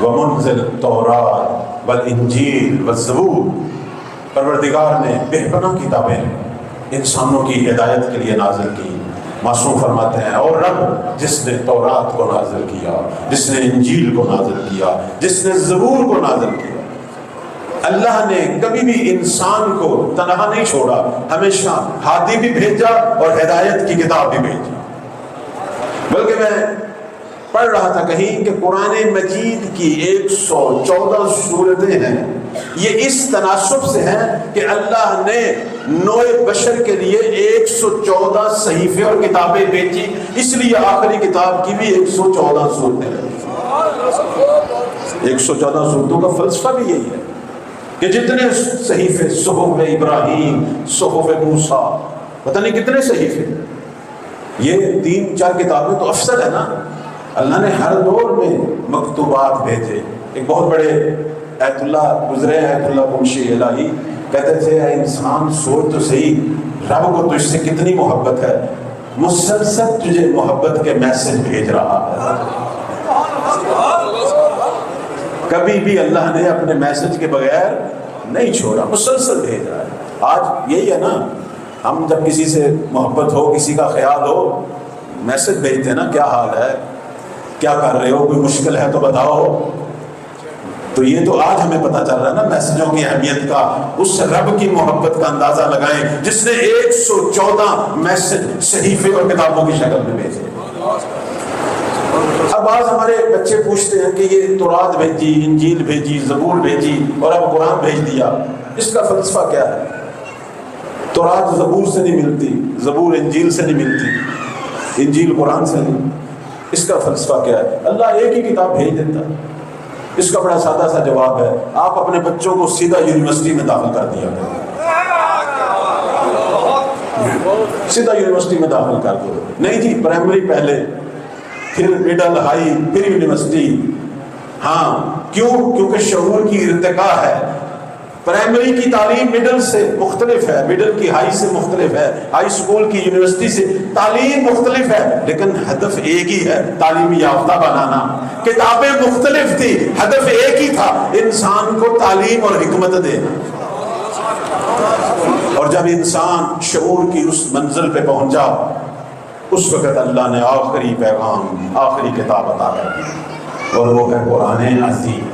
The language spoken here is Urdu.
ومنزل التوراۃ والانجیل والزبور، پروردگار نے بے پناہ کتابیں انسانوں کی ہدایت کے لیے نازل کی۔ معصوم فرماتے ہیں اور رب جس نے تورات کو نازل کیا، جس نے انجیل کو نازل کیا، جس نے زبور کو نازل کیا، اللہ نے کبھی بھی انسان کو تنہا نہیں چھوڑا، ہمیشہ ہادی بھی بھیجا اور ہدایت کی کتاب بھی بھیجی۔ بلکہ میں پڑھ رہا تھا کہیں کہ قرآن مجید کی 114 صورتیں ہیں، یہ اس تناسب سے ہیں کہ اللہ نے نوع بشر کے لیے 114 صحیفے اور کتابیں بھیجی، اس لیے آخری کتاب کی بھی 114 صورتیں ہیں۔ 114 صورتوں کا فلسفہ بھی یہی ہے کہ جتنے صحیفے، صحف ابراہیم، صحف موسیٰ، پتہ نہیں کتنے صحیفے، یہ 3-4 کتابیں تو افضل ہے نا۔ اللہ نے ہر دور میں مکتوبات بھیجے۔ ایک بہت بڑے ایت اللہ گزرے، ایت اللہ منشی الہی، کہتے تھے اے انسان سوچ تو صحیح، رب کو تجھ سے کتنی محبت ہے، مسلسل تجھے محبت کے میسج بھیج رہا ہے۔ کبھی بھی اللہ نے اپنے میسج کے بغیر نہیں چھوڑا، مسلسل بھیج رہا ہے۔ آج یہی ہے نا، ہم جب کسی سے محبت ہو، کسی کا خیال ہو، میسج بھیجتے ہیں نا، کیا حال ہے، کیا کر رہے ہو، کوئی مشکل ہے تو بتاؤ۔ تو یہ تو آج ہمیں پتہ چل رہا ہے نا میسجوں کی اہمیت کا۔ اس رب کی محبت کا اندازہ لگائیں جس نے 114 میسج صحیفے اور کتابوں کی شکل میں بھیجے۔ اب بعض ہمارے بچے پوچھتے ہیں کہ یہ تورات بھیجی، انجیل بھیجی، زبور بھیجی اور اب قرآن بھیج دیا، اس کا فلسفہ کیا ہے؟ تورات زبور سے نہیں ملتی، زبور انجیل سے نہیں ملتی، انجیل قرآن سے نہیں، اس کا فلسفہ کیا ہے؟ اللہ ایک ہی کتاب بھیج دیتا۔ اس کا بڑا سادہ سا جواب ہے، آپ اپنے بچوں کو سیدھا یونیورسٹی میں داخل کر دیا کریں، سیدھا یونیورسٹی میں داخل کر دو۔ نہیں جی، پرائمری پہلے، پھر مڈل، ہائی، پھر یونیورسٹی۔ ہاں کیوں؟ کیونکہ شعور کی ارتقاء ہے۔ پرائمری کی تعلیم مڈل سے مختلف ہے، مڈل کی ہائی سے مختلف ہے، ہائی اسکول کی یونیورسٹی سے تعلیم مختلف ہے، لیکن ہدف ایک ہی ہے، تعلیم یافتہ بنانا۔ کتابیں مختلف تھی، ہدف ایک ہی تھا، انسان کو تعلیم اور حکمت دینا۔ اور جب انسان شعور کی اس منزل پہ پہنچا، اس وقت اللہ نے آخری پیغام، آخری کتاب عطا کر دی، اور وہ ہے قرآن عظیم۔